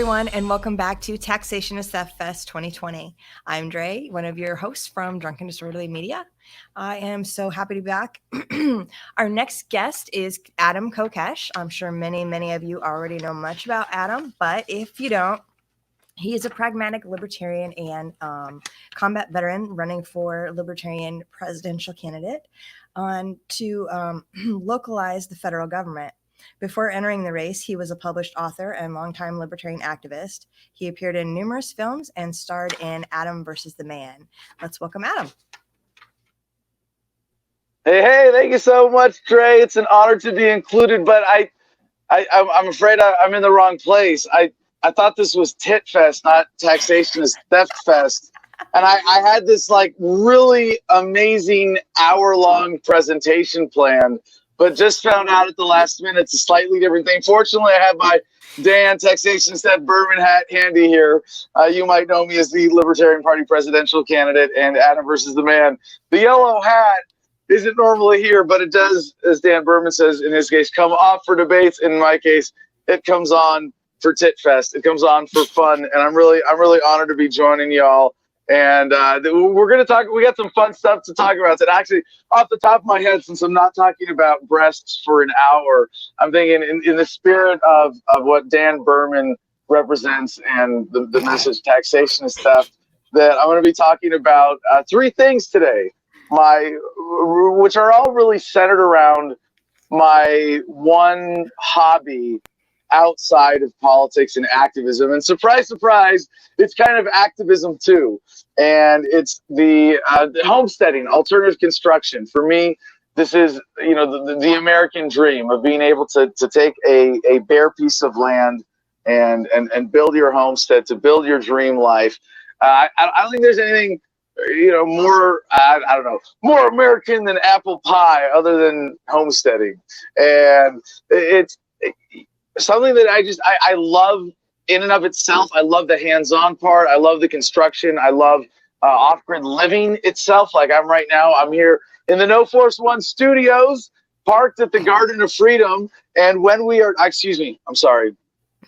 everyone, and welcome back to Taxation is Theft Fest 2020. I'm Dre, one of your hosts from Drunken Disorderly Media. I am so happy to be back. Our next guest is Adam Kokesh. I'm sure many of you already know much about Adam, but if you don't, he is a pragmatic libertarian and combat veteran running for Libertarian presidential candidate to localize the federal government. Before entering the race, he was a published author and longtime libertarian activist. He appeared in numerous films and starred in Adam versus the Man. Let's welcome Adam. Hey, thank you so much, Trey. It's an honor to be included, but I'm afraid I'm in the wrong place. I thought this was Tit Fest, not Taxation is Theft Fest. And I had this like really amazing hour-long presentation planned, but just found out at the last minute it's a slightly different thing. Fortunately, I have my Dan Taxation Seth Berman hat handy here. You might know me as the Libertarian Party presidential candidate and Adam versus the Man. The yellow hat isn't normally here, but it does, as Dan Berman says, in his case, come off for debates. In my case, it comes on for Tit Fest. It comes on for fun, and I'm really honored to be joining y'all. And we're gonna talk. We got some fun stuff to talk about. That actually, off the top of my head, since I'm not talking about breasts for an hour, I'm thinking in the spirit of what Dan Berman represents and the message taxation is theft, that I'm going to be talking about three things today. Which are all really centered around my one hobby outside of politics and activism. And surprise, surprise, it's kind of activism too. And it's the homesteading, alternative construction. For me, this is, the American dream of being able to take a bare piece of land and build your homestead, to build your dream life. I don't think there's anything more more American than apple pie, other than homesteading. And it's something that I love in and of itself. I love the hands-on part. I love the construction. I love off-grid living itself. Like right now, I'm here in the No Force One studios, parked at the Garden of Freedom. And when we are,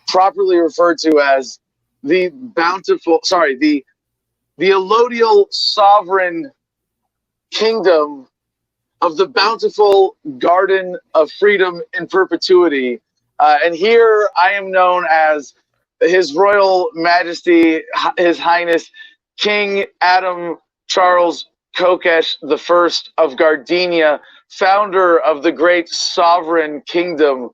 properly referred to as the the allodial sovereign kingdom of the bountiful Garden of Freedom in perpetuity. And here I am known as His Royal Majesty, His Highness, King Adam Charles Kokesh I of Gardenia, founder of the great sovereign kingdom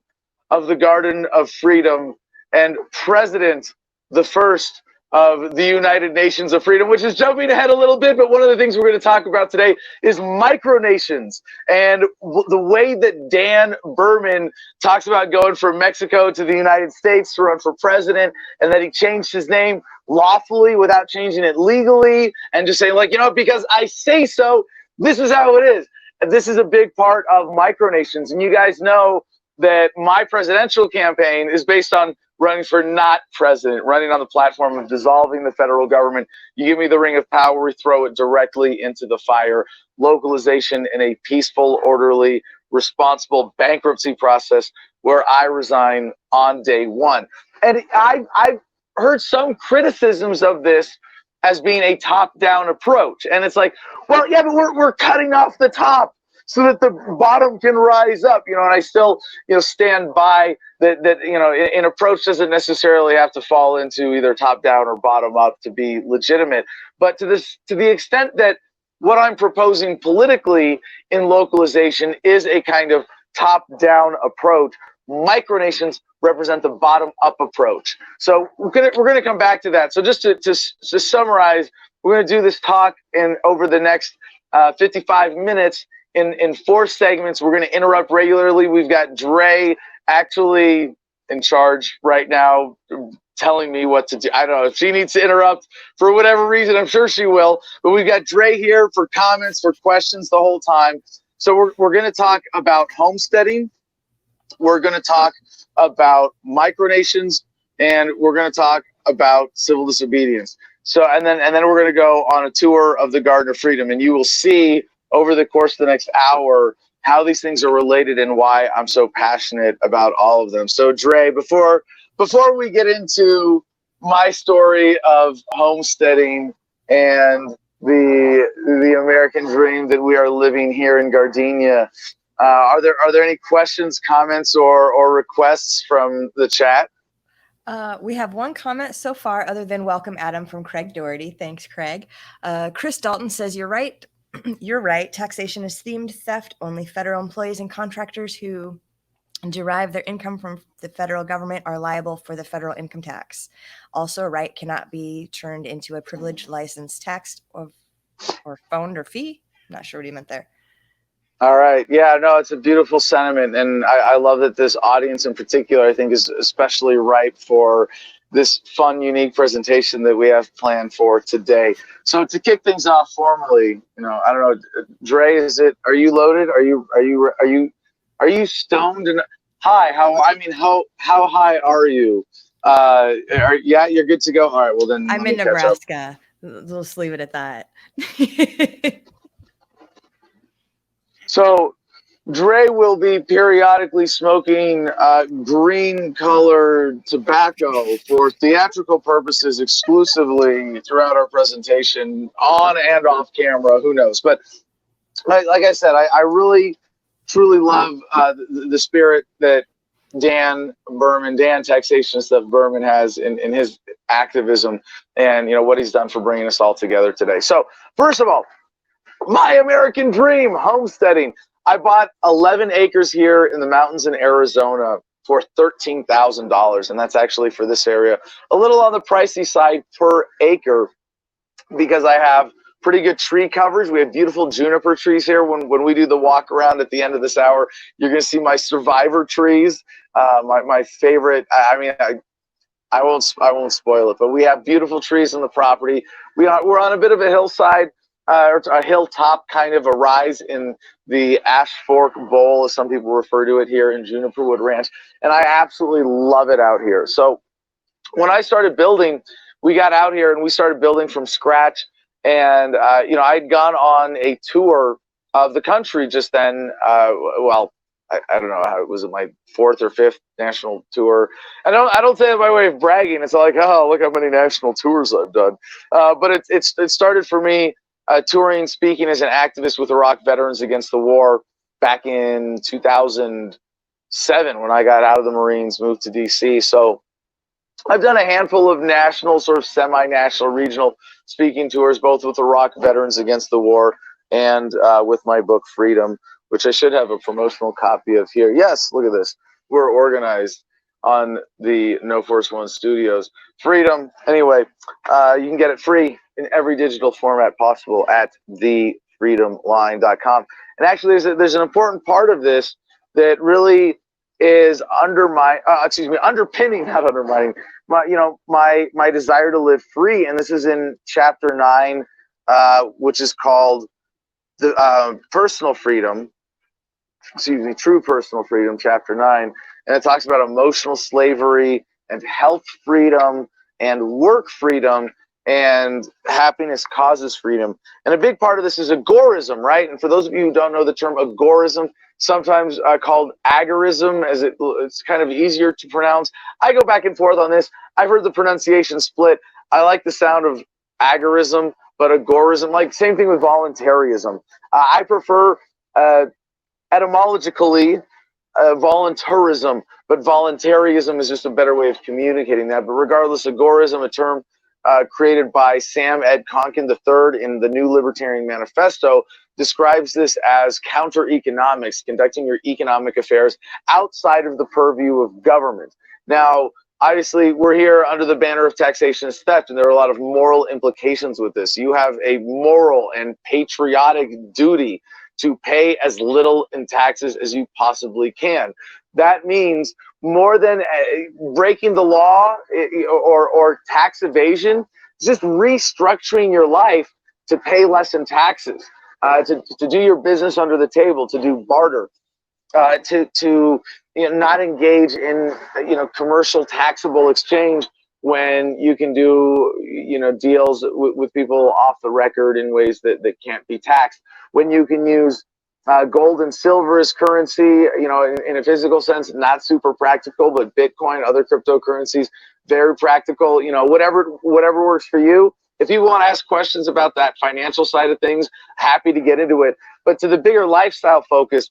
of the Garden of Freedom, and president, the first of the United Nations of Freedom, which is jumping ahead a little bit, but one of the things we're going to talk about today is Micronations, and the way that Dan Berman talks about going from Mexico to the United States to run for president, and that he changed his name lawfully without changing it legally, and just saying, because I say so, this is how it is. And this is a big part of Micronations, and you guys know that my presidential campaign is based on running for not president, running on the platform of dissolving the federal government. You give me the ring of power, we throw it directly into the fire. Localization in a peaceful, orderly, responsible bankruptcy process where I resign on day one. And I've heard some criticisms of this as being a top-down approach. And it's like, well, yeah, but we're cutting off the top so that the bottom can rise up, and I still, stand by that, an approach doesn't necessarily have to fall into either top down or bottom up to be legitimate. But to the extent that what I'm proposing politically in localization is a kind of top down approach, Micronations represent the bottom up approach. So we're gonna come back to that. So just to summarize, we're gonna do this talk over the next 55 minutes. In 4 segments. We're going to interrupt regularly. We've got Dre actually in charge right now, telling me what to do. I don't know if she needs to interrupt for whatever reason. I'm sure she will. But we've got Dre here for comments, for questions the whole time. So we're going to talk about homesteading. We're going to talk about micronations, and we're going to talk about civil disobedience. So and then we're going to go on a tour of the Garden of Freedom, and you will see over the course of the next hour how these things are related and why I'm so passionate about all of them. So Dre, before we get into my story of homesteading and the American dream that we are living here in Gardenia. Are there any questions, comments, or requests from the chat? We have one comment so far, other than welcome Adam from Craig Doherty. Thanks, Craig. Chris Dalton says, you're right. You're right. Taxation is themed theft. Only federal employees and contractors who derive their income from the federal government are liable for the federal income tax. Also, a right cannot be turned into a privilege, license, tax, or fund or fee. I'm not sure what he meant there. All right. Yeah, no, it's a beautiful sentiment. And I love that this audience in particular, I think, is especially ripe for this fun, unique presentation that we have planned for today. So to kick things off formally, I don't know, Dre, are you loaded? Are you stoned? And hi, how high are you? Yeah, you're good to go. All right. Well, then I'm in Nebraska. Let's leave it at that. So Dre will be periodically smoking green-colored tobacco for theatrical purposes exclusively throughout our presentation, on and off camera. Who knows? But like I said, I really, truly love the spirit that Dan Taxation Stuff Berman has in his activism, and what he's done for bringing us all together today. So first of all, my American dream, homesteading. I bought 11 acres here in the mountains in Arizona for $13,000, and that's actually for this area a little on the pricey side per acre because I have pretty good tree coverage. We have beautiful juniper trees here. When we do the walk around at the end of this hour, you're going to see my survivor trees, my favorite. I won't spoil it, but we have beautiful trees on the property. We're on a bit of a hillside. Or a hilltop, kind of a rise in the Ash Fork Bowl, as some people refer to it here in Juniper Wood Ranch, and I absolutely love it out here. So when I started building, we got out here and we started building from scratch. And I'd gone on a tour of the country just then. Well, I don't know how it was, my 4th or 5th national tour. I don't say that by way of bragging. It's like, oh, look how many national tours I've done. But it started for me. Touring, speaking as an activist with Iraq Veterans Against the War back in 2007 when I got out of the Marines, moved to DC. So I've done a handful of national, sort of semi-national, regional speaking tours, both with Iraq Veterans Against the War and with my book Freedom, which I should have a promotional copy of here. Yes, look at this. We're organized on the No Force One Studios. Freedom. Anyway, you can get it free in every digital format possible at thefreedomline.com. And actually, there's an important part of this that really is underpinning, not undermining, my desire to live free. And this is in chapter 9, which is called the personal freedom. True personal freedom, chapter 9. And it talks about emotional slavery and health freedom and work freedom and happiness causes freedom. And a big part of this is agorism, right? And for those of you who don't know the term agorism, sometimes called agorism, as it's kind of easier to pronounce. I go back and forth on this. I've heard the pronunciation split. I like the sound of agorism, but agorism, like same thing with voluntarism. I prefer etymologically voluntarism, but voluntarism is just a better way of communicating that. But regardless, agorism, a term created by Sam Ed Konkin III in the New Libertarian Manifesto, describes this as counter-economics, conducting your economic affairs outside of the purview of government. Now, obviously, we're here under the banner of taxation is theft, and there are a lot of moral implications with this. You have a moral and patriotic duty to pay as little in taxes as you possibly can. That means more than breaking the law or tax evasion, just restructuring your life to pay less in taxes, to do your business under the table, to do barter, to not engage in commercial taxable exchange when you can do deals with people off the record in ways that can't be taxed, when you can use Gold and silver is currency, in a physical sense, not super practical, but Bitcoin, other cryptocurrencies, very practical, whatever works for you. If you want to ask questions about that financial side of things, happy to get into it. But to the bigger lifestyle focus,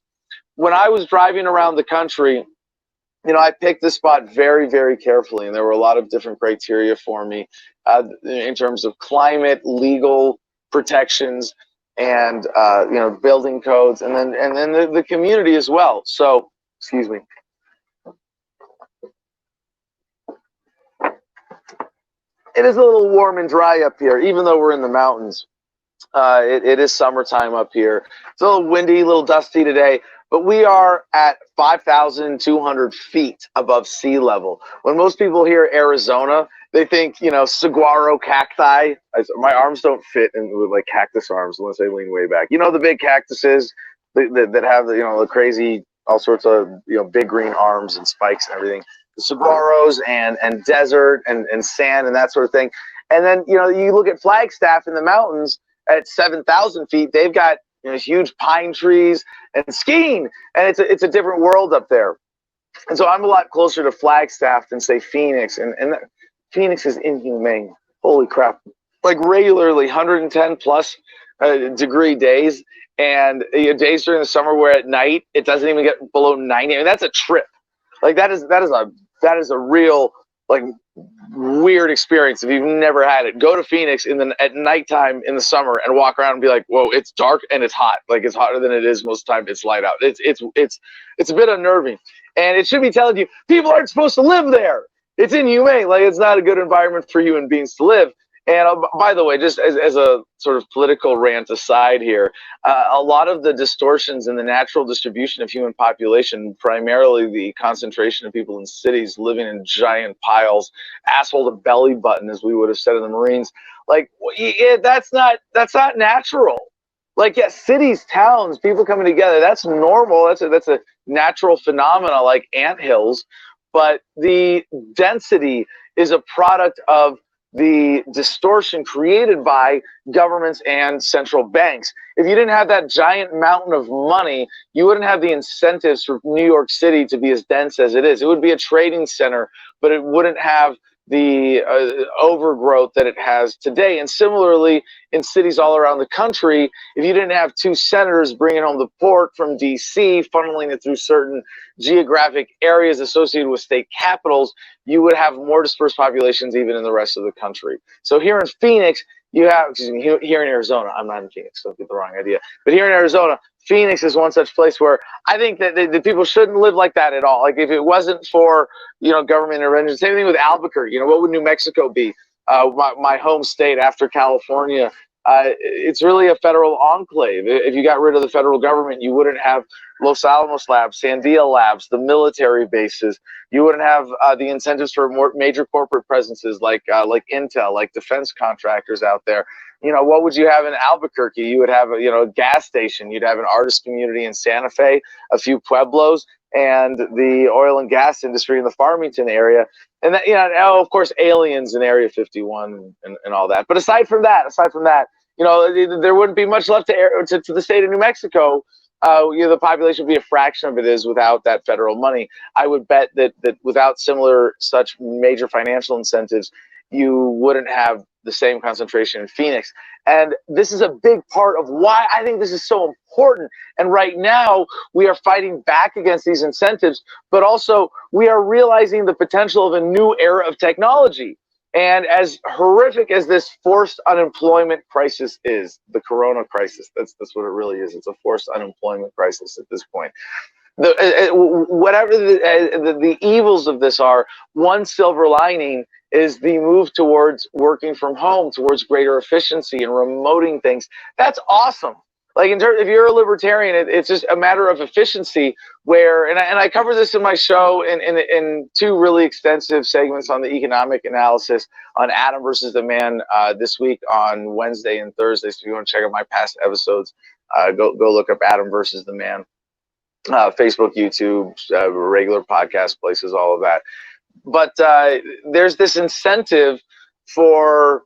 when I was driving around the country, I picked this spot very, very carefully, and there were a lot of different criteria for me in terms of climate, legal protections, and building codes, and then the community as well. So, excuse me. It is a little warm and dry up here, even though we're in the mountains. It is summertime up here. It's a little windy, a little dusty today, but we are at 5,200 feet above sea level. When most people hear Arizona, they think, saguaro cacti. My arms don't fit with like cactus arms unless they lean way back. The big cactuses that have the crazy, all sorts of big green arms and spikes and everything. The saguaros and desert and sand and that sort of thing. And then you look at Flagstaff in the mountains at 7,000 feet. They've got huge pine trees and skiing, and it's a different world up there. And so I'm a lot closer to Flagstaff than say Phoenix, and Phoenix is inhumane. Holy crap! Like regularly 110 plus degree days, and days during the summer where at night it doesn't even get below 90. I mean, that's a trip. Like that is a real like weird experience if you've never had it. Go to Phoenix at nighttime in the summer and walk around and be like, whoa, it's dark and it's hot. Like it's hotter than it is most of the time. It's light out. It's a bit unnerving, and it should be telling you people aren't supposed to live there. It's inhumane. Like it's not a good environment for human beings to live. And by the way, just as a sort of political rant aside here, a lot of the distortions in the natural distribution of human population, primarily the concentration of people in cities living in giant piles, asshole to belly button, as we would have said in the Marines, like that's not natural. Like, yes, cities, towns, people coming together, that's normal. That's a natural phenomena like anthills. But the density is a product of the distortion created by governments and central banks. If you didn't have that giant mountain of money, you wouldn't have the incentives for New York City to be as dense as it is. It would be a trading center, but it wouldn't have the overgrowth that it has today. And similarly, in cities all around the country, if you didn't have two senators bringing home the port from D.C., funneling it through certain geographic areas associated with state capitals, you would have more dispersed populations even in the rest of the country. So here in Phoenix, here in Arizona, I'm not in Phoenix, don't get the wrong idea, but here in Arizona, Phoenix is one such place where I think that the people shouldn't live like that at all. Like if it wasn't for government intervention, same thing with Albuquerque. What would New Mexico be? My home state after California. It's really a federal enclave. If you got rid of the federal government, you wouldn't have Los Alamos labs, Sandia labs, the military bases. You wouldn't have the incentives for more major corporate presences like Intel, like defense contractors out there. What would you have in Albuquerque? You would have a gas station. You'd have an artist community in Santa Fe, a few pueblos, and the oil and gas industry in the Farmington area. And that, of course, aliens in Area 51 and all that. But aside from that, there wouldn't be much left to the state of New Mexico. The population would be a fraction of it is without that federal money. I would bet that without similar such major financial incentives, you wouldn't have the same concentration in Phoenix. And this is a big part of why I think this is so important. And right now, we are fighting back against these incentives, but also we are realizing the potential of a new era of technology. And as horrific as this forced unemployment crisis is, the corona crisis, that's what it really is. It's a forced unemployment crisis at this point. Whatever the evils of this are, one silver lining is the move towards working from home, towards greater efficiency and remoting things. That's awesome. Like if you're a libertarian, it's just a matter of efficiency. And I cover this in my show in two really extensive segments on the economic analysis on Adam versus the Man this week on Wednesday and Thursday. So if you want to check out my past episodes, go look up Adam versus the Man. Facebook, YouTube, regular podcast places, all of that. But there's this incentive for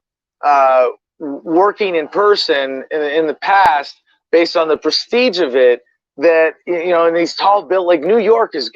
working in person in the past based on the prestige of it that, you know, in these tall built, like New York is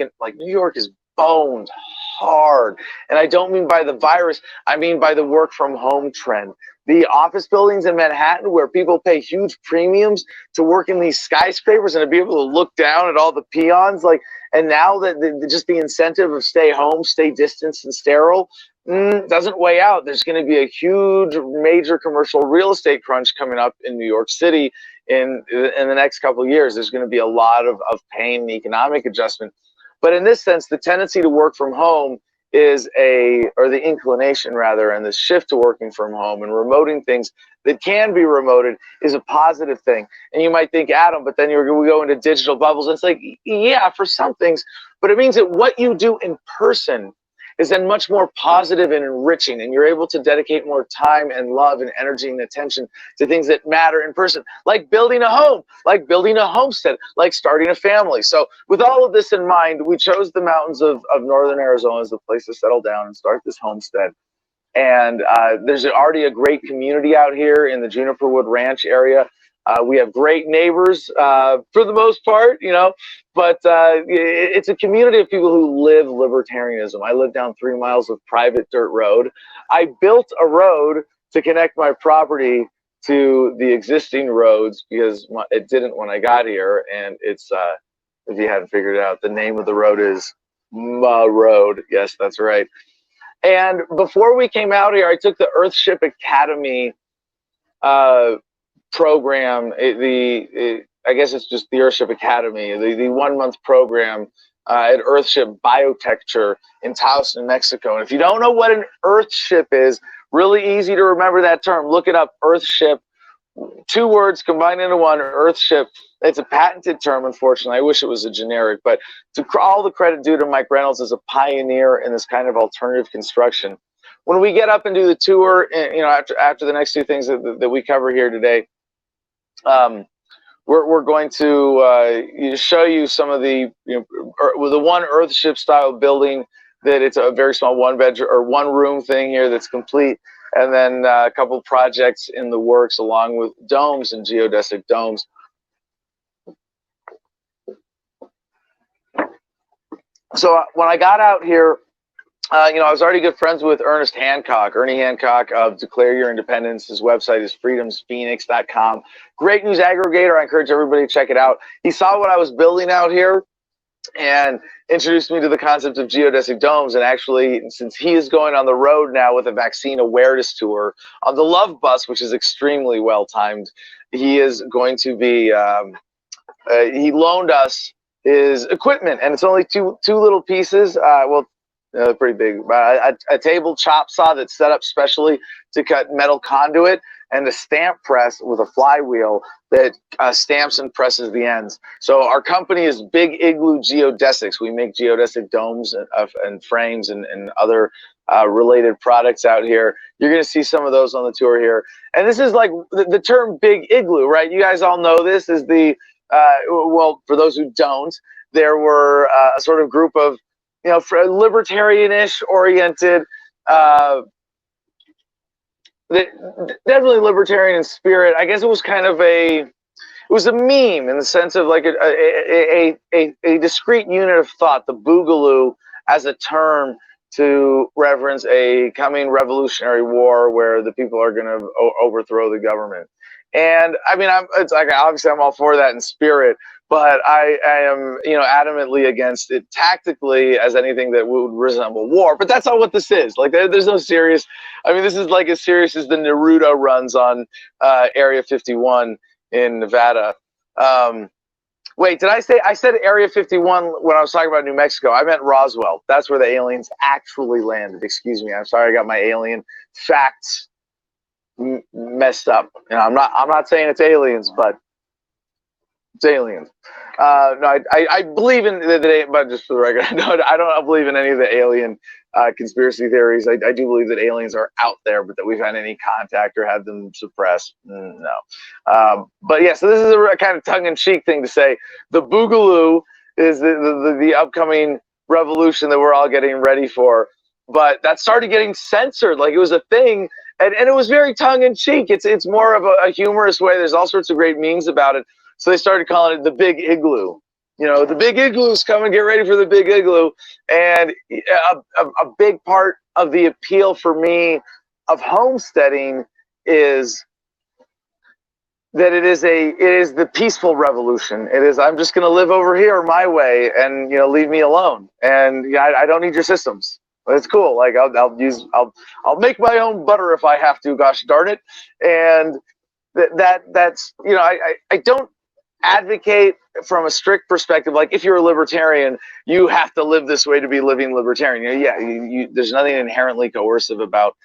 boned hard. And I don't mean by the virus, I mean by the work from home trend. The office buildings in Manhattan where people pay huge premiums to work in these skyscrapers and to be able to look down at all the peons, like, and now that just the incentive of stay home, stay distanced and sterile, doesn't weigh out. There's going to be a huge major commercial real estate crunch coming up in New York City in the next couple of years. There's going to be a lot of pain and economic adjustment. But in this sense, the tendency to work from home is or the inclination rather, and the shift to working from home and remoting things that can be remoted is a positive thing. And you might think, Adam, but then we go into digital bubbles. And it's like, yeah, for some things, but it means that what you do in person is then much more positive and enriching, and you're able to dedicate more time and love and energy and attention to things that matter in person, like building a home, like building a homestead, like starting a family. So with all of this in mind, we chose the mountains of northern Arizona as the place to settle down and start this homestead. And there's already a great community out here in the Juniper Wood Ranch area. We have great neighbors for the most part, you know, but it's a community of people who live libertarianism. I live down 3 miles of private dirt road. I built a road to connect my property to the existing roads because it didn't when I got here. And it's, if you hadn't figured it out, the name of the road is Ma Road. Yes, that's right. And before we came out here, I took the Earthship Academy program. I guess it's just the Earthship Academy, the 1 month program at Earthship Biotecture in Taos, New Mexico. And if you don't know what an Earthship is, really easy to remember that term. Look it up, Earthship. 2 words combined into one, Earthship. It's a patented term, unfortunately. I wish it was a generic, but to all the credit due to Mike Reynolds as a pioneer in this kind of alternative construction. When we get up and do the tour, you know, after the next 2 things that we cover here today, we're going to show you some of the, you know, the one Earthship style building that it's a very small 1-bedroom or 1-room thing here that's complete. And then a couple projects in the works along with domes and geodesic domes. So when I got out here, you know, I was already good friends with Ernie Hancock of Declare Your Independence. His website is freedomsphoenix.com. Great news aggregator. I encourage everybody to check it out. He saw what I was building out here and introduced me to the concept of geodesic domes. And actually, since he is going on the road now with a vaccine awareness tour on the Love Bus, which is extremely well timed, he is going to be, he loaned us his equipment, and it's only two little pieces. Well, pretty big. A table chop saw that's set up specially to cut metal conduit, and a stamp press with a flywheel that stamps and presses the ends. So our company is Big Igloo Geodesics. We make geodesic domes and frames and other related products out here. You're going to see some of those on the tour here. And this is like the term Big Igloo, right? You guys all know this is the, well, for those who don't, there were a sort of group of, you know, libertarian-ish oriented, definitely libertarian in spirit. I guess it was kind of it was a meme in the sense of like a discrete unit of thought, the boogaloo, as a term to reference a coming revolutionary war where the people are going to overthrow the government. And I mean, it's like, obviously I'm all for that in spirit, but I am, you know, adamantly against it tactically as anything that would resemble war. But that's not what this is. Like, there's no serious. I mean, this is like as serious as the Naruto runs on Area 51 in Nevada. Wait, did I said Area 51 when I was talking about New Mexico? I meant Roswell. That's where the aliens actually landed. Excuse me. I'm sorry, I got my alien facts messed up. You know, I'm not saying it's aliens, but it's aliens. No, I believe in the, but just for the record, no, I don't believe in any of the alien conspiracy theories. I do believe that aliens are out there, but that we've had any contact or had them suppressed, no. But yeah, so this is a kind of tongue-in-cheek thing to say. The boogaloo is the upcoming revolution that we're all getting ready for. But that started getting censored, like it was a thing, and it was very tongue-in-cheek. It's more of a humorous way. There's all sorts of great memes about it. So they started calling it the Big Igloo. You know, the Big Igloo's coming, get ready for the Big Igloo. And a big part of the appeal for me of homesteading is that it is the peaceful revolution. It is, I'm just going to live over here my way, and leave me alone. And I don't need your systems. It's cool. Like I'll make my own butter if I have to. Gosh darn it. And that's I don't advocate from a strict perspective. Like if you're a libertarian, you have to live this way to be living libertarian. There's nothing inherently coercive about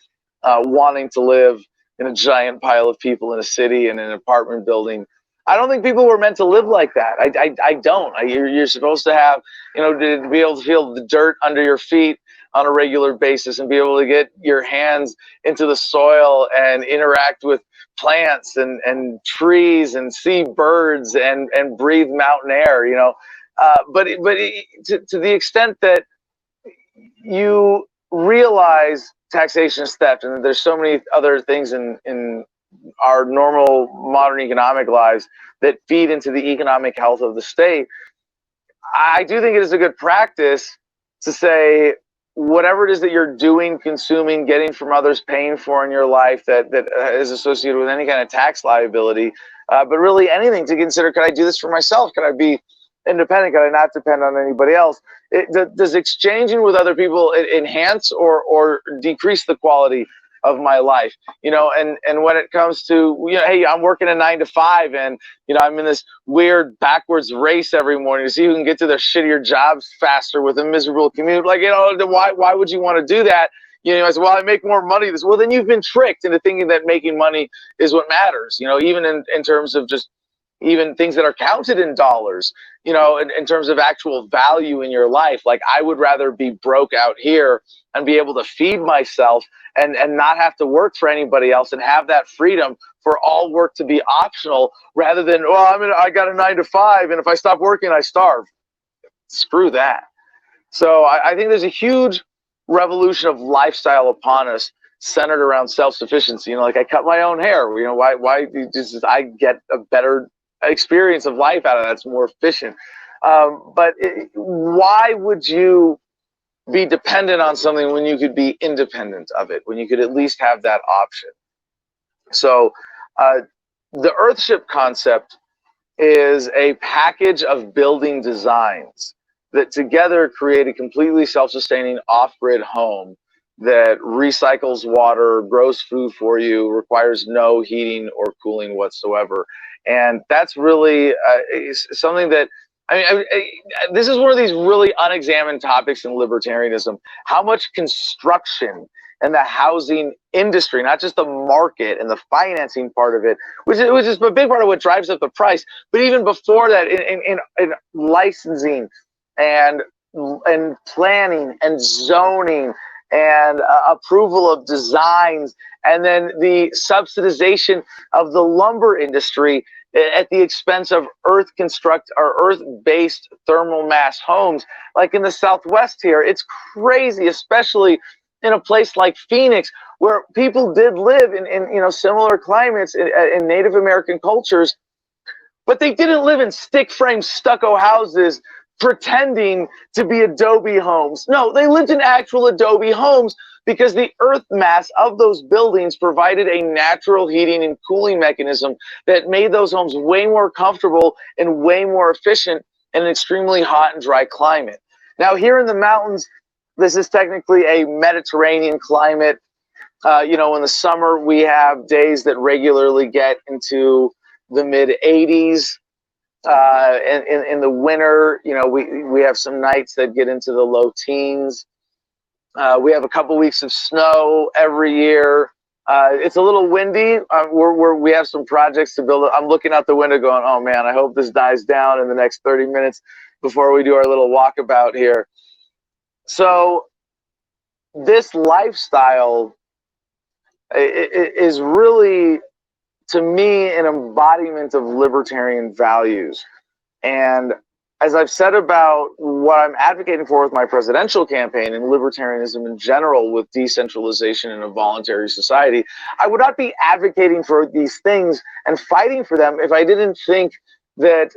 wanting to live in a giant pile of people in a city and in an apartment building. I don't think people were meant to live like that. I don't. You're supposed to have, to be able to feel the dirt under your feet on a regular basis and be able to get your hands into the soil and interact with plants and trees and see birds and breathe mountain air, but to the extent that you realize taxation is theft, and there's so many other things in our normal modern economic lives that feed into the economic health of the state. I do think it is a good practice to say whatever it is that you're doing, consuming, getting from others, paying for in your life that is associated with any kind of tax liability, but really anything to consider. Could I do this for myself? Could I be independent? Could I not depend on anybody else? Does exchanging with other people enhance or decrease the quality of my life? And when it comes to, hey, I'm working a 9 to 5 and, I'm in this weird backwards race every morning to see who can get to their shittier jobs faster with a miserable commute. Like, why would you want to do that? I said, well, I make more money. Well, then you've been tricked into thinking that making money is what matters, even in terms of just even things that are counted in dollars, in terms of actual value in your life. Like, I would rather be broke out here and be able to feed myself and not have to work for anybody else and have that freedom for all work to be optional, rather than, I got a 9 to 5 and if I stop working, I starve. Screw that. So I think there's a huge revolution of lifestyle upon us centered around self-sufficiency. Like, I cut my own hair. Why just I get a better experience of life out of that. It's more efficient. But why would you be dependent on something when you could be independent of it, when you could at least have that option? So the Earthship concept is a package of building designs that together create a completely self-sustaining off-grid home that recycles water, grows food for you, requires no heating or cooling whatsoever. And that's really something that, this is one of these really unexamined topics in libertarianism. How much construction and the housing industry, not just the market and the financing part of it, which is a big part of what drives up the price, but even before that, in licensing and planning and zoning and approval of designs, and then the subsidization of the lumber industry at the expense of earth-based thermal mass homes, like in the Southwest here. It's crazy, especially in a place like Phoenix, where people did live in similar climates in Native American cultures, but they didn't live in stick-frame stucco houses pretending to be adobe homes. No, they lived in actual adobe homes because the earth mass of those buildings provided a natural heating and cooling mechanism that made those homes way more comfortable and way more efficient in an extremely hot and dry climate. Now, here in the mountains, this is technically a Mediterranean climate. In the summer, we have days that regularly get into the mid-80s. In the winter, we have some nights that get into the low teens. We have a couple weeks of snow every year. It's a little windy. We have some projects to build. I'm looking out the window going, oh man, I hope this dies down in the next 30 minutes before we do our little walkabout here. So this lifestyle is really, to me, an embodiment of libertarian values. And as I've said about what I'm advocating for with my presidential campaign and libertarianism in general with decentralization in a voluntary society, I would not be advocating for these things and fighting for them if I didn't think that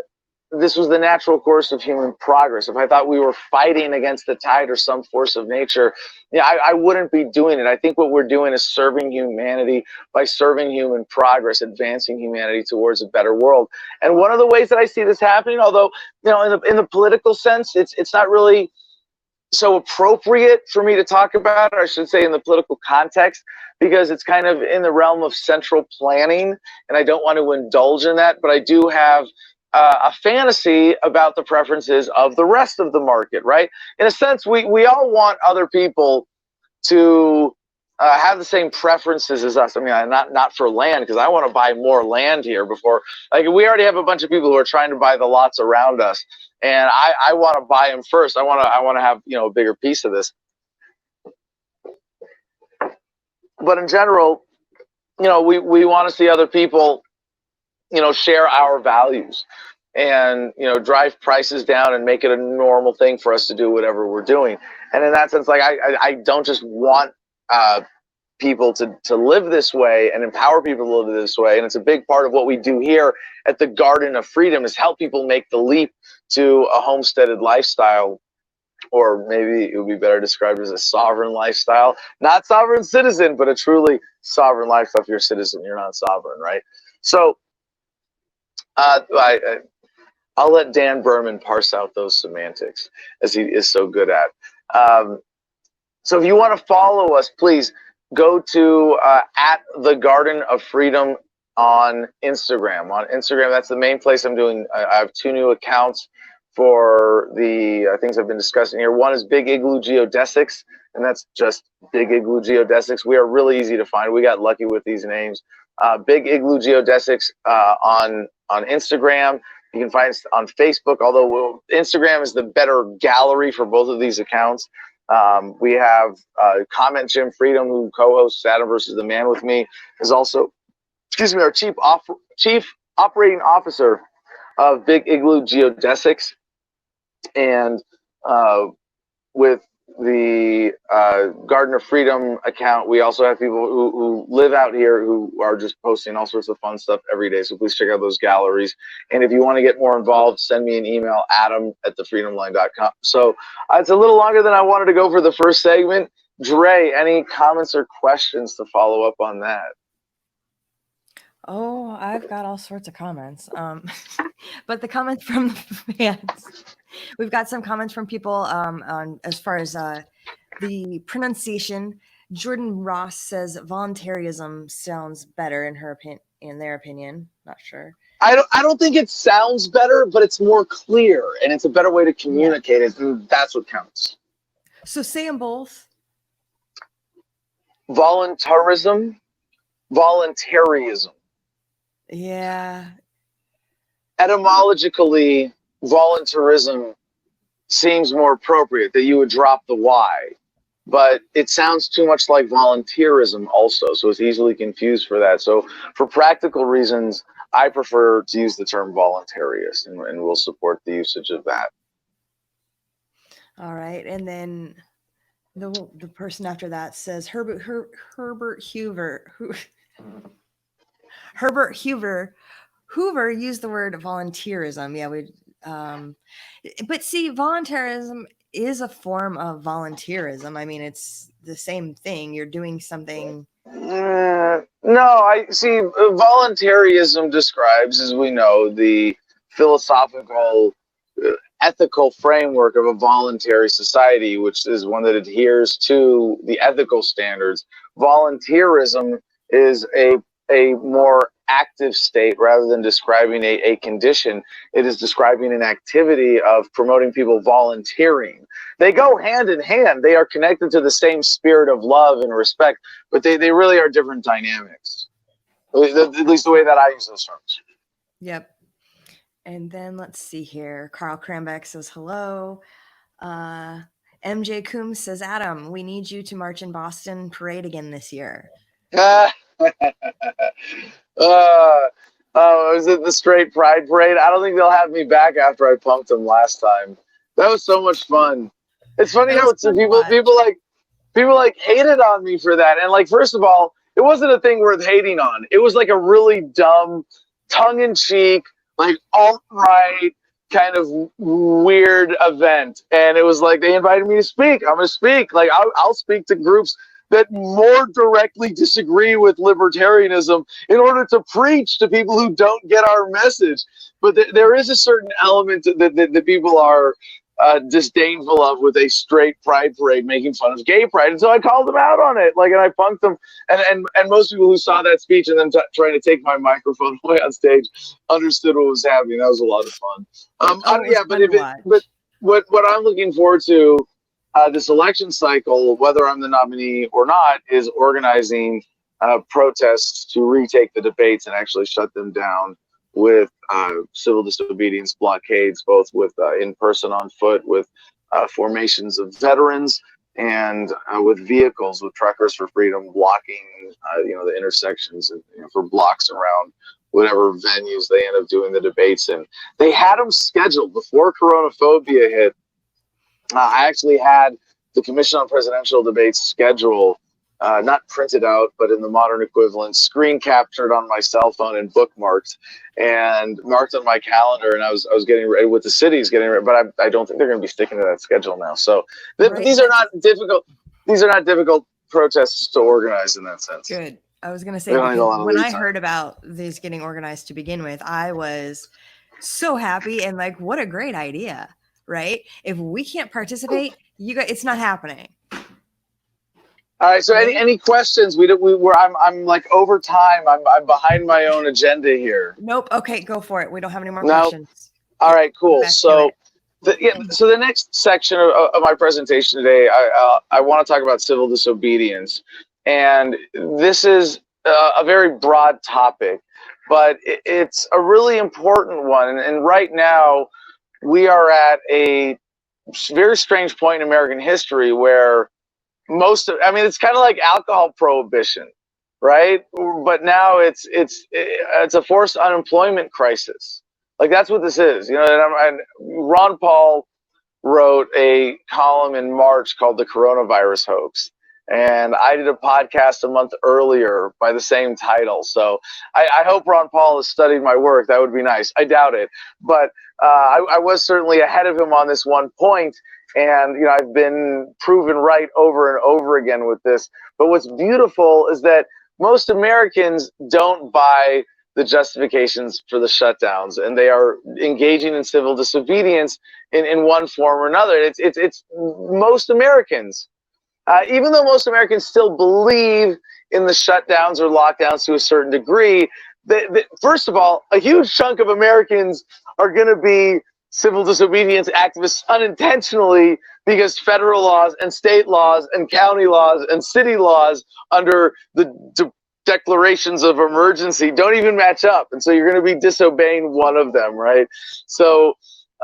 this was the natural course of human progress, if I thought we were fighting against the tide or some force of nature, yeah, I wouldn't be doing it. I think what we're doing is serving humanity by serving human progress, advancing humanity towards a better world. And one of the ways that I see this happening, although in the political sense, it's not really so appropriate for me to talk about, or I should say in the political context, because it's kind of in the realm of central planning, and I don't want to indulge in that, but I do have a fantasy about the preferences of the rest of the market, right? In a sense, we all want other people to have the same preferences as us. I mean, not for land, because I want to buy more land here before, like, we already have a bunch of people who are trying to buy the lots around us, and I want to buy them first. I want to have a bigger piece of this. But in general, we want to see other people share our values and drive prices down and make it a normal thing for us to do whatever we're doing. And in that sense, like, I don't just want people to live this way and empower people to live this way. And it's a big part of what we do here at the Garden of Freedom, is help people make the leap to a homesteaded lifestyle, or maybe it would be better described as a sovereign lifestyle. Not sovereign citizen, but a truly sovereign lifestyle. If you're a citizen, you're not sovereign, right? So I'll let Dan Berman parse out those semantics, as he is so good at. So if you want to follow us, please go to at the Garden of Freedom on Instagram. On Instagram, that's the main place I'm doing. I have 2 new accounts for the things I've been discussing here. One is Big Igloo Geodesics, and that's just Big Igloo Geodesics. We are really easy to find. We got lucky with these names. Big Igloo Geodesics on Instagram. You can find us on Facebook, although Instagram is the better gallery for both of these accounts. We have Comment Jim Freedom, who co-hosts Adam versus the Man with me, is also, our chief operating officer of Big Igloo Geodesics. And with the Garden of Freedom account, we also have people who live out here who are just posting all sorts of fun stuff every day. So please check out those galleries. And if you want to get more involved, send me an email, adam@thefreedomline.com. So it's a little longer than I wanted to go for the first segment. Dre, any comments or questions to follow up on that? Oh, I've got all sorts of comments. But the comments from the fans, we've got some comments from people on as far as the pronunciation. Jordan Ross says voluntarism sounds better in their opinion. Not sure. I don't think it sounds better, but it's more clear and it's a better way to communicate it, and that's what counts. So say them both. Voluntarism. Yeah. Etymologically, voluntarism seems more appropriate, that you would drop the Y, but it sounds too much like volunteerism also, so it's easily confused for that. So for practical reasons, I prefer to use the term voluntarious, and we'll support the usage of that. All right, and then the person after that says Herbert Hoover used the word volunteerism. Yeah, but see, voluntarism is a form of volunteerism. I mean, it's the same thing. You're doing something. No, I see. Voluntarism describes, as we know, the philosophical, ethical framework of a voluntary society, which is one that adheres to the ethical standards. Volunteerism is a more active state rather than describing a condition. It is describing an activity of promoting people volunteering. They go hand in hand. They are connected to the same spirit of love and respect, but they really are different dynamics. At least the way that I use those terms. Yep. And then let's see here. Carl Krambeck says hello. MJ Coombs says, Adam, we need you to march in Boston Parade again this year. Was it the Straight Pride Parade? I don't think they'll have me back after I pumped them last time. That was so much fun. It's funny how people hated on me for that. And like, first of all, it wasn't a thing worth hating on. It was like a really dumb, tongue-in-cheek, like alt-right kind of weird event. And it was like, they invited me to speak. I'm going to speak. Like, I'll speak to groups that more directly disagree with libertarianism in order to preach to people who don't get our message. But there is a certain element that people are disdainful of with a straight pride parade making fun of gay pride. And so I called them out on it, like, and I punked them. And most people who saw that speech and then trying to take my microphone away on stage understood what was happening. That was a lot of fun. But what I'm looking forward to this election cycle, whether I'm the nominee or not, is organizing protests to retake the debates and actually shut them down with civil disobedience blockades, both with in person on foot, with formations of veterans, and with vehicles, with Truckers for Freedom blocking the intersections for blocks around whatever venues they end up doing the debates in. They had them scheduled before coronaphobia hit. I actually had the Commission on Presidential Debates schedule not printed out, but in the modern equivalent, screen captured on my cell phone and bookmarked and marked on my calendar. And I was getting ready with the cities getting ready, but I don't think they're going to be sticking to that schedule now. So these are not difficult. These are not difficult protests to organize in that sense. Good. I was going to say, when I heard about these getting organized to begin with, I was so happy and like, what a great idea, right? If we can't participate, you guys, it's not happening. All right. So any questions? I'm like over time. I'm behind my own agenda here. Nope. Okay, go for it. We don't have any more questions. All right. Cool. So the next section of my presentation today, I want to talk about civil disobedience, and this is a very broad topic, but it's a really important one. And right now, we are at a very strange point in American history where it's kind of like alcohol prohibition, right? But now it's a forced unemployment crisis. Like, that's what this is, and Ron Paul wrote a column in March called "The Coronavirus Hoax," and I did a podcast a month earlier by the same title. So I hope Ron Paul has studied my work. That would be nice. I doubt it, but I was certainly ahead of him on this one point. And, I've been proven right over and over again with this. But what's beautiful is that most Americans don't buy the justifications for the shutdowns, and they are engaging in civil disobedience in one form or another. It's most Americans. Even though most Americans still believe in the shutdowns or lockdowns to a certain degree, first of all, a huge chunk of Americans are going to be civil disobedience activists unintentionally, because federal laws and state laws and county laws and city laws under the declarations of emergency don't even match up. And so you're going to be disobeying one of them, right? So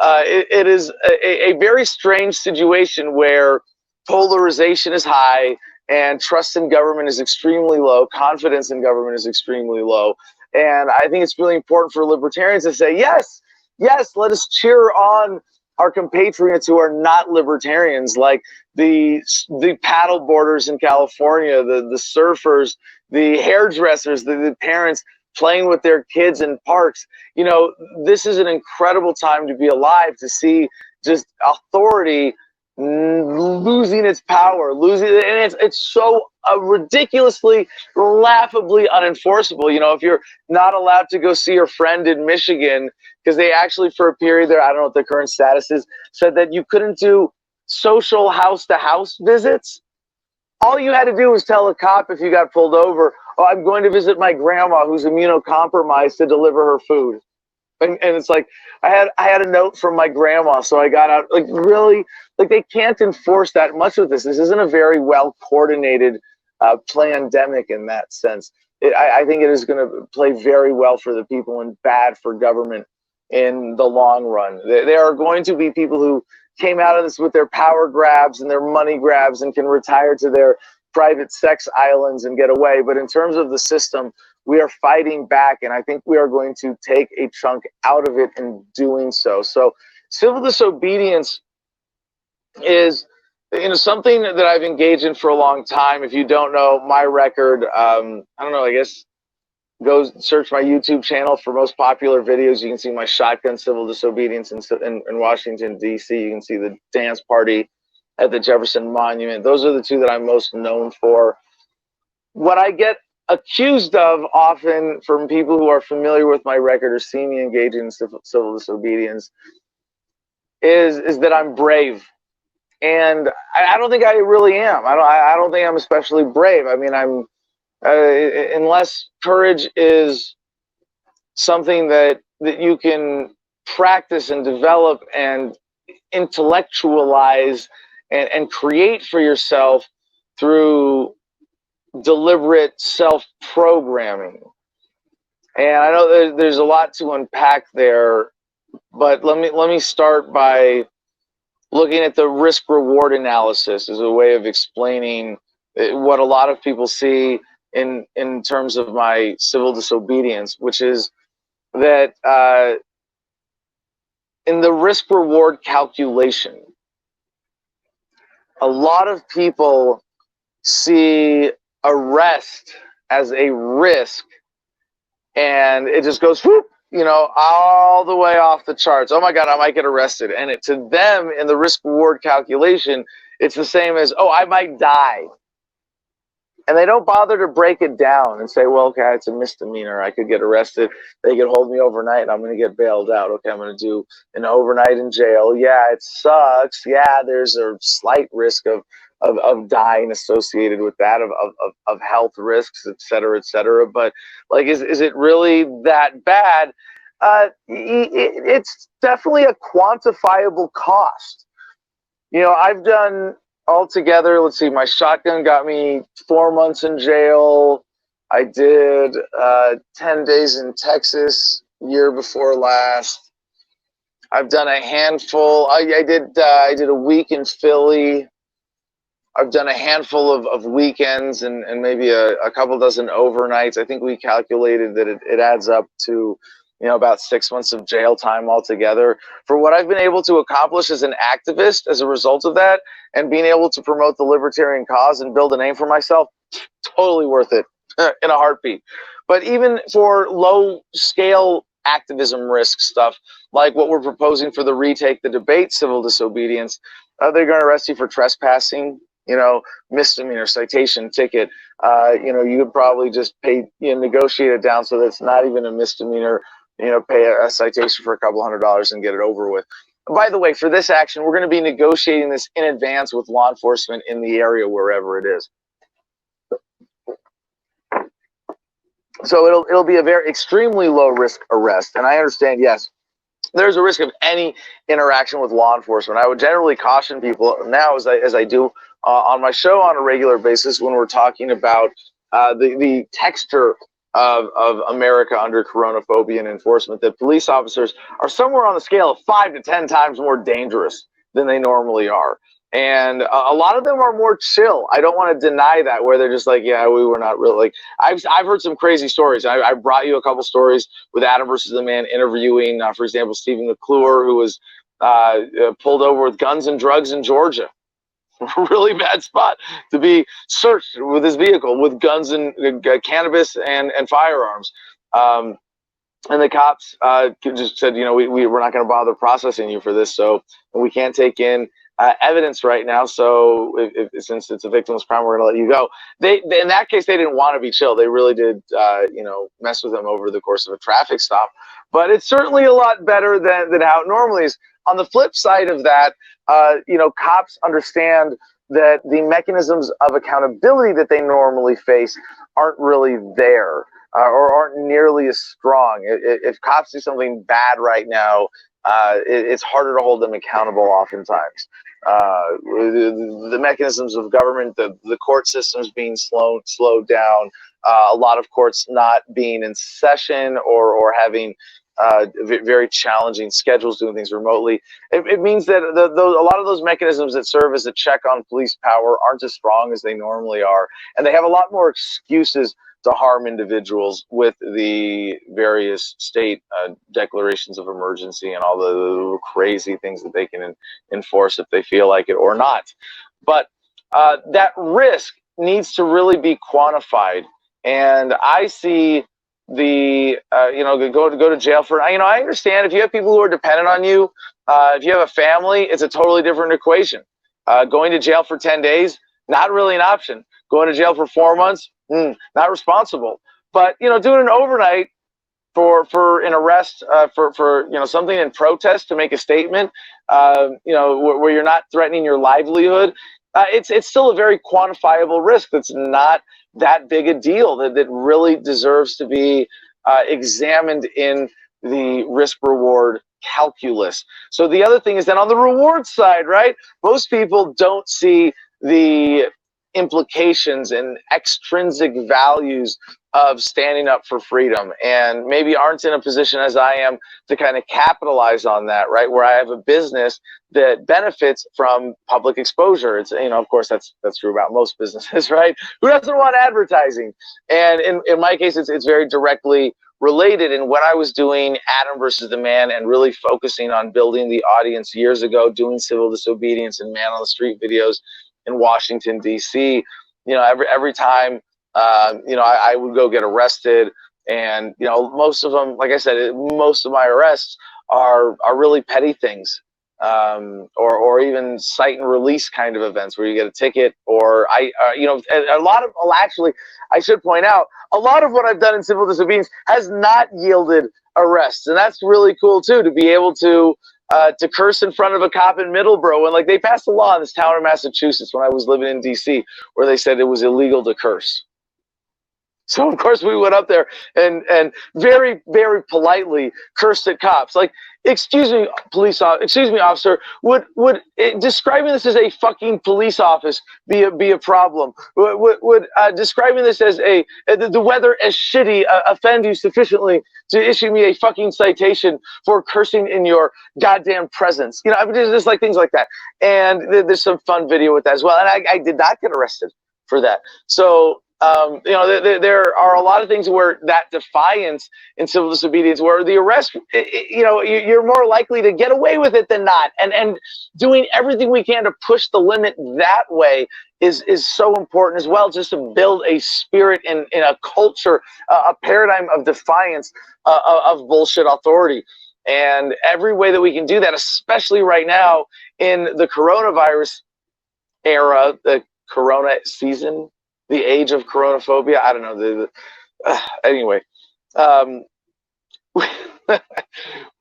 it is a very strange situation where polarization is high and trust in government is extremely low, confidence in government is extremely low. And I think it's really important for libertarians to say, yes, let us cheer on our compatriots who are not libertarians, like the paddle boarders in California, the surfers, the hairdressers, the parents playing with their kids in parks. This is an incredible time to be alive, to see just authority losing its power, and it's so ridiculously, laughably unenforceable. If you're not allowed to go see your friend in Michigan, because they actually, for a period there, I don't know what the current status is, said that you couldn't do social house-to-house visits. All you had to do was tell a cop if you got pulled over, "Oh, I'm going to visit my grandma who's immunocompromised to deliver her food." And it's like, I had a note from my grandma, so I got out. Like, really, like, they can't enforce that much with this. This isn't a very well coordinated pandemic in that sense. I think it is going to play very well for the people and bad for government in the long run. There are going to be people who came out of this with their power grabs and their money grabs and can retire to their private sex islands and get away. But in terms of the system, we are fighting back, and I think we are going to take a chunk out of it in doing so. So civil disobedience is something that I've engaged in for a long time. If you don't know my record, I don't know, I guess go search my YouTube channel for most popular videos. You can see my shotgun civil disobedience in Washington, D.C. You can see the dance party at the Jefferson Monument. Those are the two that I'm most known for. What I get accused of often from people who are familiar with my record or see me engaging in civil disobedience is that I'm brave. And I don't think I really am. I don't think I'm especially brave. I mean, I'm unless courage is something that you can practice and develop and intellectualize and create for yourself through deliberate self-programming. And I know there's a lot to unpack there, but let me start by looking at the risk-reward analysis as a way of explaining what a lot of people see in terms of my civil disobedience, which is that in the risk-reward calculation, a lot of people see arrest as a risk, and it just goes whoop, all the way off the charts. Oh my God, I might get arrested. And to them, in the risk-reward calculation, it's the same as, oh, I might die. And they don't bother to break it down and say, well, okay, it's a misdemeanor. I could get arrested. They could hold me overnight and I'm going to get bailed out. Okay, I'm going to do an overnight in jail. Yeah, it sucks. Yeah, there's a slight risk of dying associated with that, of health risks, et cetera, et cetera. But like, is it really that bad? It's definitely a quantifiable cost. I've done altogether, let's see, my shotgun got me 4 months in jail. I did 10 days in Texas year before last. I've done a handful. I did a week in Philly. I've done a handful of weekends and maybe a couple dozen overnights. I think we calculated that it adds up to about 6 months of jail time altogether. For what I've been able to accomplish as an activist as a result of that, and being able to promote the libertarian cause and build a name for myself, totally worth it in a heartbeat. But even for low-scale activism risk stuff, like what we're proposing for the Retake the Debate civil disobedience, they're going to arrest you for trespassing, misdemeanor, citation, ticket. You could probably just negotiate it down so that it's not even a misdemeanor. Pay a citation for a couple $100 and get it over with. By the way, for this action, we're going to be negotiating this in advance with law enforcement in the area, wherever it is. So it'll be a very extremely low risk arrest. And I understand, yes, there's a risk of any interaction with law enforcement. I would generally caution people now, as I do on my show on a regular basis, when we're talking about the texture of America under coronaphobia and enforcement, that police officers are somewhere on the scale of 5 to 10 times more dangerous than they normally are. And a lot of them are more chill. I don't want to deny that, where they're just like, yeah, we were not really like. I've heard some crazy stories. I brought you a couple stories with Adam versus the Man interviewing, for example, Stephen McClure, who was pulled over with guns and drugs in Georgia. Really bad spot to be searched with his vehicle with guns and cannabis and firearms. And the cops just said, we're not going to bother processing you for this, so we can't take in evidence right now. So since it's a victimless crime, we're going to let you go. They in that case, they didn't want to be chill. They really did, mess with him over the course of a traffic stop. But it's certainly a lot better than how it normally is. On the flip side of that, cops understand that the mechanisms of accountability that they normally face aren't really there, or aren't nearly as strong. If cops do something bad right now, it's harder to hold them accountable oftentimes. The mechanisms of government, the court systems being slowed down, a lot of courts not being in session or having very challenging schedules, doing things remotely. It means that a lot of those mechanisms that serve as a check on police power aren't as strong as they normally are. And they have a lot more excuses to harm individuals with the various state declarations of emergency and all the crazy things that they can enforce if they feel like it or not. But that risk needs to really be quantified. And I see go to jail for, I understand if you have people who are dependent on you, if you have a family, it's a totally different equation. Going to jail for 10 days, not really an option. Going to jail for 4 months, not responsible. But, doing an overnight for an arrest, for something in protest to make a statement, where you're not threatening your livelihood, it's still a very quantifiable risk. That's not that big a deal that really deserves to be examined in the risk reward calculus. So the other thing is that on the reward side, right, most people don't see the implications and extrinsic values of standing up for freedom, and maybe aren't in a position as I am to kind of capitalize on that, right? Where I have a business that benefits from public exposure. It's, of course, that's true about most businesses, right? Who doesn't want advertising? And in my case, it's very directly related. And when I was doing Adam versus the Man and really focusing on building the audience years ago, doing civil disobedience and man on the street videos in Washington, D.C., every time, I would go get arrested, and, most of them, like I said, most of my arrests are really petty things, or even cite and release kind of events where you get a ticket, or actually, I should point out, a lot of what I've done in civil disobedience has not yielded arrests, and that's really cool too, to be able to curse in front of a cop in Middleborough. And they passed a law in this town in Massachusetts when I was living in DC, where they said it was illegal to curse. So of course we went up there and very, very politely cursed at cops. Like, excuse me, officer, would describing this as a fucking police office be a problem? Would describing this as the weather as shitty offend you sufficiently to issue me a fucking citation for cursing in your goddamn presence? Just like things like that. And there's some fun video with that as well. And I did not get arrested for that. So there are a lot of things where that defiance in civil disobedience, where the arrest, you're more likely to get away with it than not. And doing everything we can to push the limit that way is so important as well, just to build a spirit in a culture, a paradigm of defiance of bullshit authority. And every way that we can do that, especially right now in the coronavirus era, the corona season, the age of coronaphobia. I don't know. Anyway,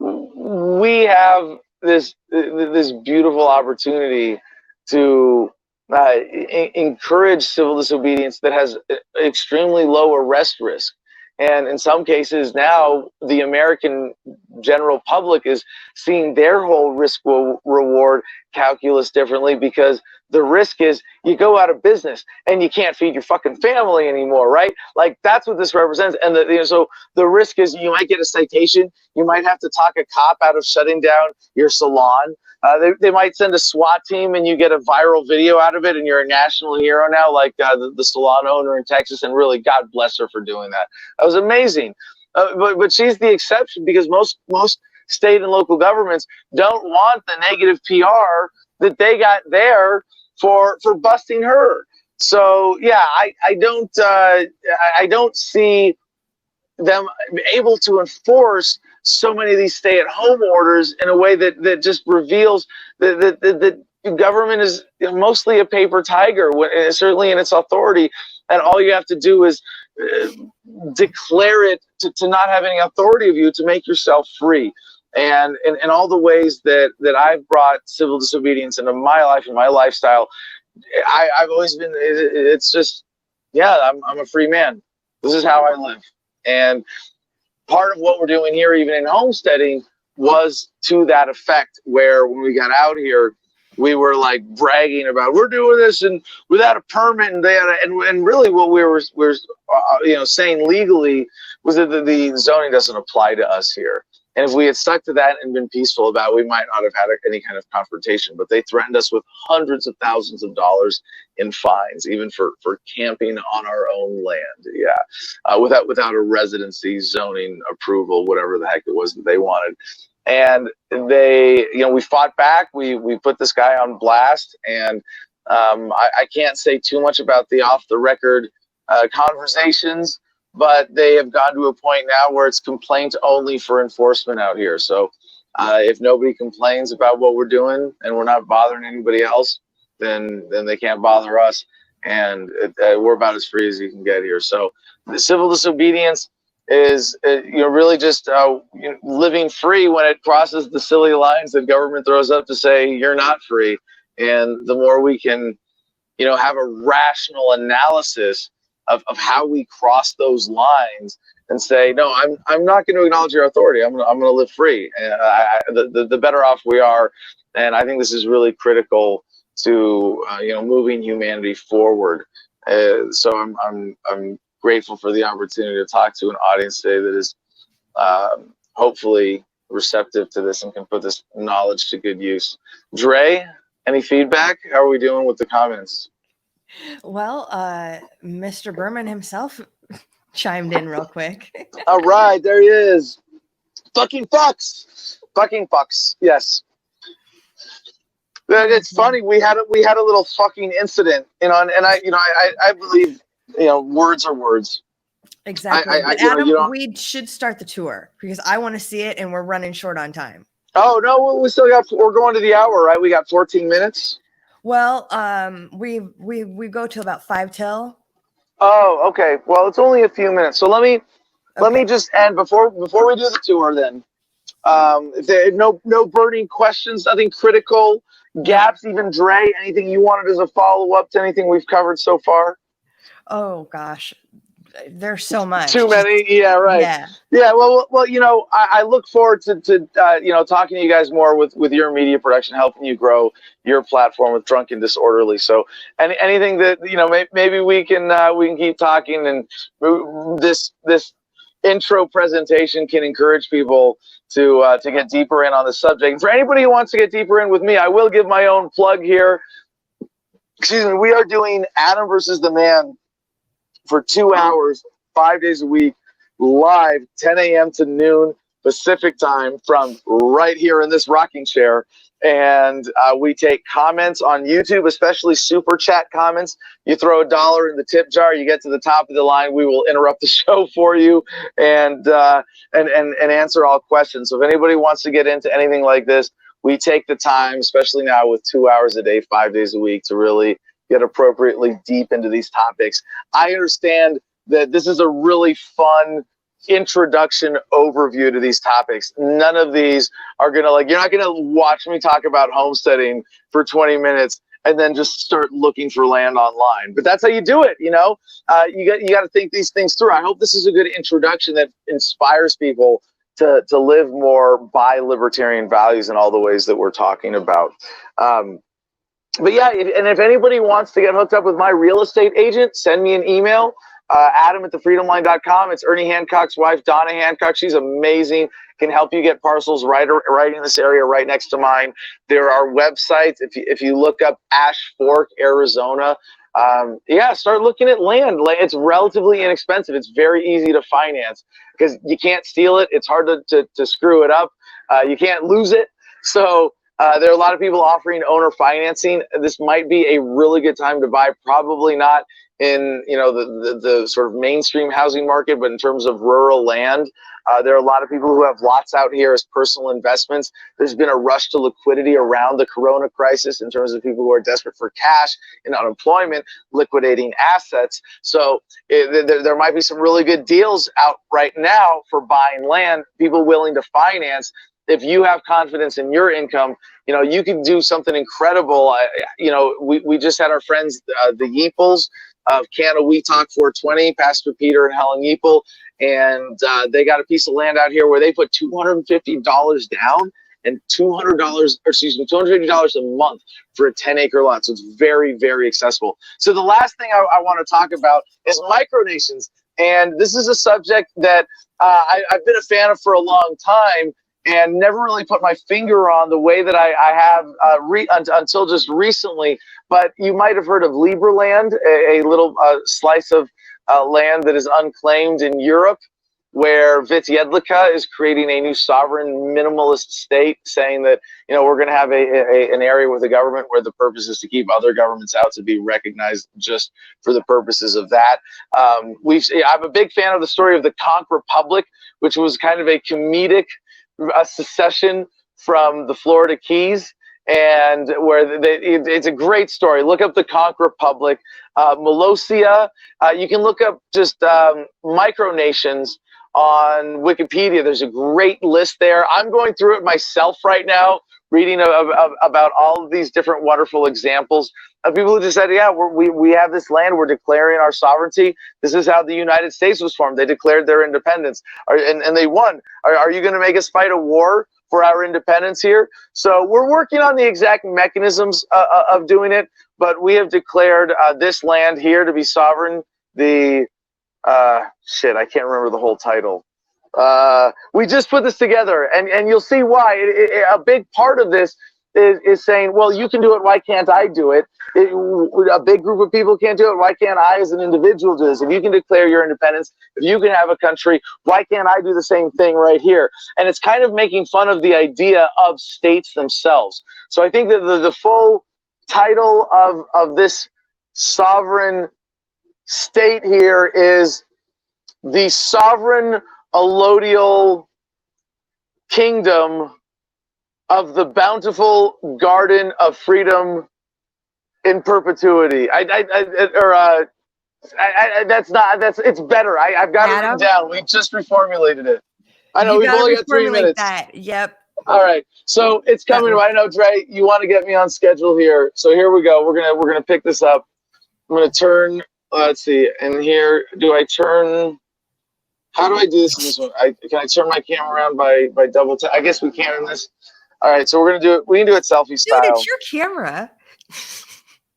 we have this beautiful opportunity to encourage civil disobedience that has extremely low arrest risk. And in some cases now, the American general public is seeing their whole risk reward calculus differently, because the risk is you go out of business and you can't feed your fucking family anymore, right? Like, that's what this represents. And so the risk is you might get a citation, you might have to talk a cop out of shutting down your salon. They might send a SWAT team and you get a viral video out of it and you're a national hero now, like the salon owner in Texas. And really, God bless her for doing that. That was amazing. But she's the exception, because most state and local governments don't want the negative PR that they got there for busting her. So yeah, I don't see them able to enforce so many of these stay-at-home orders in a way that just reveals that government is mostly a paper tiger, certainly in its authority, and all you have to do is declare it to not have any authority of you, to make yourself free. And in all the ways that I've brought civil disobedience into my life and my lifestyle, I've always been, it's just, yeah, I'm a free man. This is how I live. And part of what we're doing here, even in homesteading, was to that effect, where when we got out here, we were like bragging about, we're doing this and without a permit, and and really what we were saying legally was that the zoning doesn't apply to us here. And if we had stuck to that and been peaceful about it, we might not have had any kind of confrontation. But they threatened us with hundreds of thousands of dollars in fines, even for camping on our own land. Yeah, without a residency zoning approval, whatever the heck it was that they wanted. And they, we fought back. We put this guy on blast. And I can't say too much about the off the record conversations, but they have gotten to a point now where it's complaint only for enforcement out here. So if nobody complains about what we're doing and we're not bothering anybody else, then they can't bother us. And we're about as free as you can get here. So the civil disobedience is really just living free when it crosses the silly lines that government throws up to say you're not free. And the more we can have a rational analysis of how we cross those lines and say, no, I'm not going to acknowledge your authority. I'm going to live free. And the better off we are. And I think this is really critical to moving humanity forward. So I'm grateful for the opportunity to talk to an audience today that is hopefully receptive to this and can put this knowledge to good use. Dre, any feedback? How are we doing with the comments? Well, Mr. Berman himself chimed in real quick. All right, there he is. Fucking fucks. Yes. It's funny. We had a little fucking incident, and I believe words are words. Exactly. But Adam, we should start the tour because I want to see it, and we're running short on time. Oh no, we're going to the hour, right? We got 14 minutes. Well, we go to about 5 till. Oh, okay. Well, it's only a few minutes, so let me just end before we do the tour. Then, if there no burning questions, nothing critical, gaps, even Dre, anything you wanted as a follow up to anything we've covered so far? Oh gosh, there's so much. Too many. Yeah, right. Yeah. Well, I look forward to talking to you guys more with your media production, helping you grow your platform with Drunk and Disorderly. So anything that maybe we can keep talking, and this intro presentation can encourage people to get deeper in on the subject. And for anybody who wants to get deeper in with me, I will give my own plug here. Excuse me. We are doing Adam versus the Man for 2 hours, 5 days a week, live, 10 a.m. to noon Pacific time from right here in this rocking chair. And we take comments on YouTube, especially super chat comments. You throw $1 in the tip jar, you get to the top of the line. We will interrupt the show for you and answer all questions. So if anybody wants to get into anything like this, we take the time, especially now with 2 hours a day, 5 days a week, to really get appropriately deep into these topics. I understand that this is a really fun introduction overview to these topics. None of these are gonna you're not gonna watch me talk about homesteading for 20 minutes and then just start looking for land online. But that's how you do it, you got to think these things through. I hope this is a good introduction that inspires people to live more by libertarian values in all the ways that we're talking about. But yeah, if anybody wants to get hooked up with my real estate agent, send me an email, adam@thefreedomline.com. It's Ernie Hancock's wife, Donna Hancock. She's amazing, can help you get parcels right in this area right next to mine. There are websites. If you look up Ash Fork, Arizona, start looking at land. It's relatively inexpensive. It's very easy to finance because you can't steal it. It's hard to screw it up. You can't lose it. So there are a lot of people offering owner financing. This might be a really good time to buy. Probably not in the sort of mainstream housing market, but in terms of rural land, there are a lot of people who have lots out here as personal investments. There's been a rush to liquidity around the corona crisis in terms of people who are desperate for cash and unemployment, liquidating assets. So there might be some really good deals out right now for buying land, people willing to finance. If you have confidence in your income, you can do something incredible. We just had our friends, the Yeeples of Canna We Talk 420, Pastor Peter and Helen Yeeple, and they got a piece of land out here where they put $250 down and $250 a month for a 10-acre lot. So it's very, very accessible. So the last thing I want to talk about is micronations. And this is a subject that I've been a fan of for a long time, and never really put my finger on the way that I have until just recently. But you might have heard of Liberland, a little slice of land that is unclaimed in Europe, where Jedlicka is creating a new sovereign minimalist state, saying that, you know, we're going to have an area with a government where the purpose is to keep other governments out, to be recognized just for the purposes of that. I'm a big fan of the story of the Conch Republic, which was kind of a comedic secession from the Florida Keys, and where it's a great story. Look up the Conch Republic. Molossia, you can look up just Micronations on Wikipedia. There's a great list there. I'm going through it myself right now, reading about all of these different wonderful examples of people who just said, yeah, we have this land, we're declaring our sovereignty. This is how the United States was formed. They declared their independence, and they won. Are you going to make us fight a war for our independence here? So we're working on the exact mechanisms of doing it, but we have declared this land here to be sovereign. The shit, I can't remember the whole title. We just put this together, and you'll see why. A big part of this is saying, well, you can do it, why can't I do it? A big group of people can't do it, why can't I as an individual do this? If you can declare your independence, if you can have a country, why can't I do the same thing right here? And it's kind of making fun of the idea of states themselves. So I think that the full title of this sovereign state here is the Sovereign Allodial Kingdom of the Bountiful Garden of Freedom in Perpetuity. It's better. I've got it written down. We just reformulated it. I know we've only got 3 minutes. Yep. All right. So it's coming. I know, Dre, you want to get me on schedule here. So here we go. We're gonna pick this up. I'm gonna turn. Let's see. And here, do I turn? How do I do this in this one? Can I turn my camera around by double tap? I guess we can in this. All right, so we're gonna do it. We can do it selfie style. Dude, it's your camera.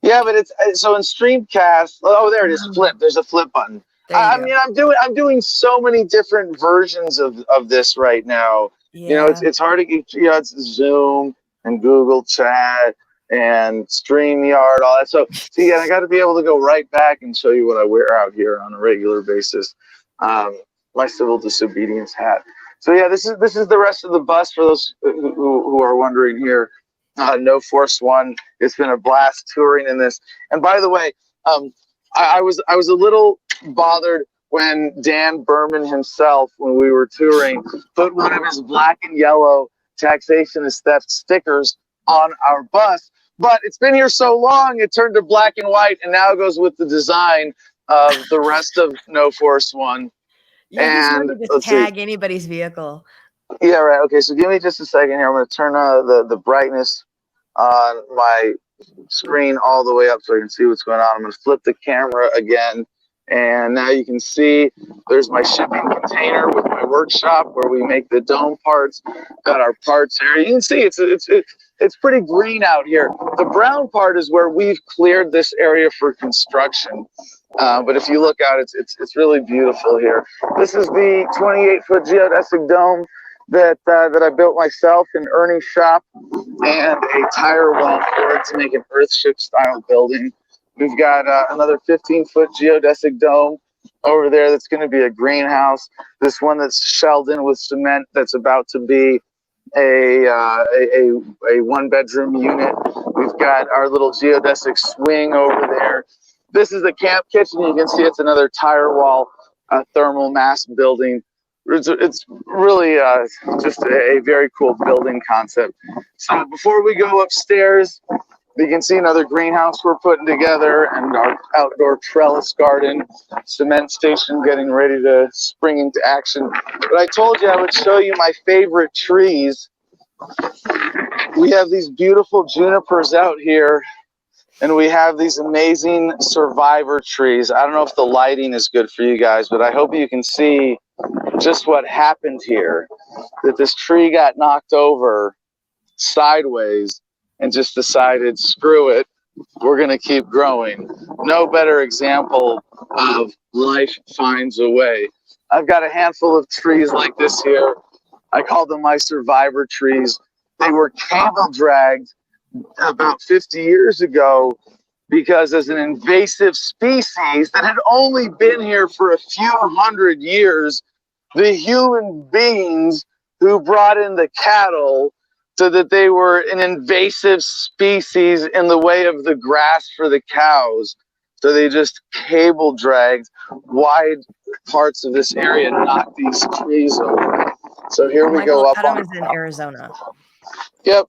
Yeah, but it's so in Streamcast. Oh, there it is. Flip. There's a flip button. I mean, I'm doing so many different versions of this right now. Yeah. You know, it's hard to get. You know, it's Zoom and Google Chat and StreamYard, all that. So yeah, I got to be able to go right back and show you what I wear out here on a regular basis. My civil disobedience hat. So yeah, this is the rest of the bus for those who are wondering here. No Force One. It's been a blast touring in this. And by the way, I was a little bothered when Dan Berman himself, when we were touring, put one of his black and yellow taxation is theft stickers on our bus. But it's been here so long, it turned to black and white, and now it goes with the design of the rest of No Force One. Yeah, and let's tag anybody's vehicle. Yeah, right. Okay, so give me just a second here. I'm going to turn the brightness on my screen all the way up so I can see what's going on. I'm going to flip the camera again, and now you can see there's my shipping container with my workshop where we make the dome parts. Got our parts here. You can see it's pretty green out here. The brown part is where we've cleared this area for construction. But if you look out, it's really beautiful here. This is the 28-foot geodesic dome that I built myself in Ernie's shop, and a tire wall for it to make an Earthship style building. We've got another 15-foot geodesic dome over there that's going to be a greenhouse. This one that's shelled in with cement that's about to be a one-bedroom unit. We've got our little geodesic swing over there. This is the camp kitchen. You can see it's another tire wall thermal mass building. It's really just a very cool building concept. So before we go upstairs, you can see another greenhouse we're putting together, and our outdoor trellis garden, cement station getting ready to spring into action. But I told you I would show you my favorite trees. We have these beautiful junipers out here, and we have these amazing survivor trees. I don't know if the lighting is good for you guys, but I hope you can see just what happened here. That this tree got knocked over sideways and just decided, screw it, we're going to keep growing. No better example of life finds a way. I've got a handful of trees like this here. I call them my survivor trees. They were cable dragged about 50 years ago because as an invasive species that had only been here for a few hundred years, the human beings who brought in the cattle so that they were an invasive species in the way of the grass for the cows. So they just cable dragged wide parts of this area, knocked these trees over. So here we go up Adam on. is in Arizona. Yep,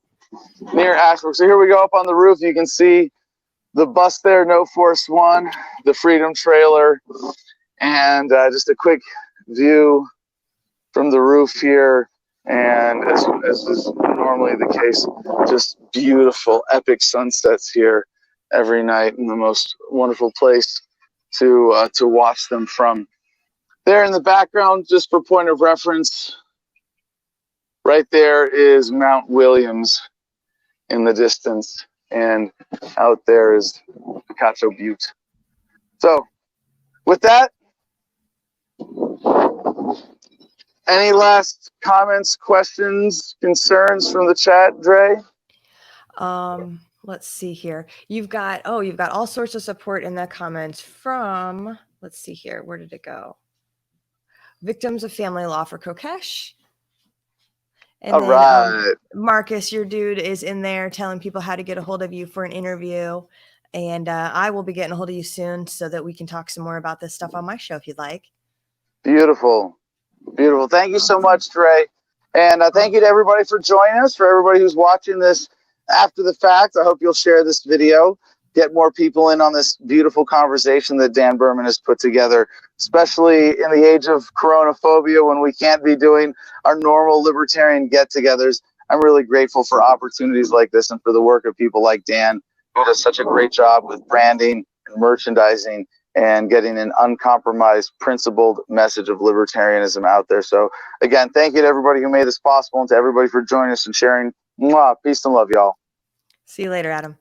near Ashbrook. So here we go up on the roof. You can see the bus there, No Force One, the Freedom Trailer, and just a quick view from the roof here. And as is normally the case, just beautiful, epic sunsets here every night, and the most wonderful place to watch them from. There in the background, just for point of reference, right there is Mount Williams in the distance, and out there is Picacho Butte. So, with that, any last comments, questions, concerns from the chat, Dre? Let's see here. You've got all sorts of support in the comments from, let's see here. Where did it go? Victims of Family Law for Kokesh. And all right. Marcus, your dude, is in there telling people how to get a hold of you for an interview. And I will be getting a hold of you soon so that we can talk some more about this stuff on my show if you'd like. Beautiful. Beautiful. Thank you so much, Trey. And thank you to everybody for joining us, for everybody who's watching this after the fact. I hope you'll share this video, get more people in on this beautiful conversation that Dan Berman has put together, especially in the age of coronaphobia when we can't be doing our normal libertarian get-togethers. I'm really grateful for opportunities like this and for the work of people like Dan, who does such a great job with branding and merchandising and getting an uncompromised, principled message of libertarianism out there. So again, thank you to everybody who made this possible and to everybody for joining us and sharing. Mwah, peace and love, y'all. See you later, Adam.